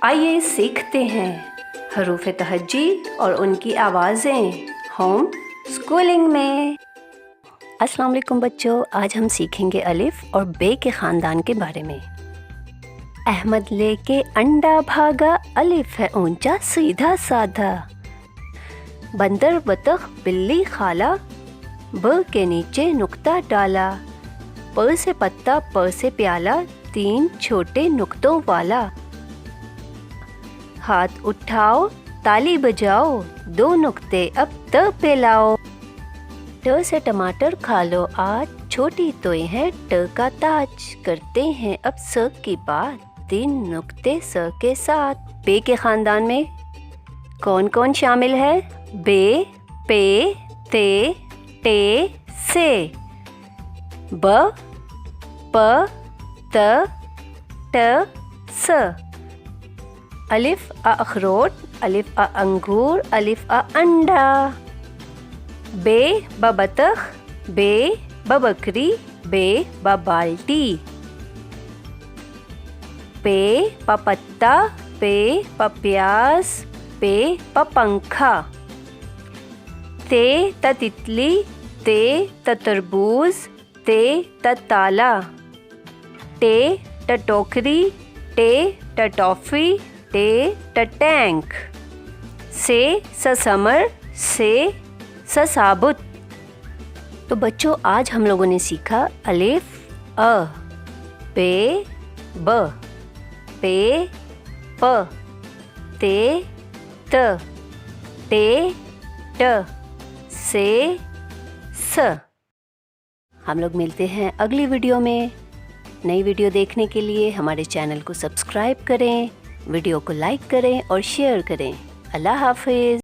آئیے سیکھتے ہیں حروف تہجی اور ان کی آوازیں ہوم اسکولنگ میں۔ السلام علیکم بچوں، آج ہم سیکھیں گے الف اور بے کے خاندان کے بارے میں۔ احمد لے کے انڈا بھاگا، الف ہے اونچا سیدھا سادھا۔ بندر بطخ بلی خالہ، ب کے نیچے نقطہ ڈالا۔ پ سے پتا پ سے پیالہ، تین چھوٹے نقطوں والا۔ ہاتھ اٹھاؤ تالی بجاؤ، دو نقطے اب ت پہ لاؤ۔ ٹ سے ٹماٹر کھا لو آج، چھوٹی توئے ہیں ٹ کا تاج۔ کرتے ہیں اب س کی بات، تین نقطے س کے ساتھ۔ بے کے خاندان میں کون کون شامل ہے؟ بے، پے، تے، ٹے، سے۔ ب، پ، ت، ٹ، س۔ الف آ اخروٹ، الف آ انگور، الف آ انڈا۔ بے ب بطخ، بے ب بکری، بے ب بالٹی۔ پے پ پتا، پے پ پیاز، پے پ پنکھا۔ تے ت تتلی، تے ت تربوز، تے ت تالا۔ ٹے ٹ ٹوکری، ٹے ٹ ٹافی، ٹے ٹ ٹینک۔ سے س سمر، سے س ثابت۔ تو بچوں آج ہم لوگوں نے سیکھا الف ا، بے ب، پے پ، تے ت، ٹے ٹ، سے س۔ ہم لوگ ملتے ہیں اگلی ویڈیو میں۔ نئی ویڈیو دیکھنے کے لیے ہمارے چینل کو سبسکرائب کریں، ویڈیو کو لائک کریں اور شیئر کریں۔ اللہ حافظ۔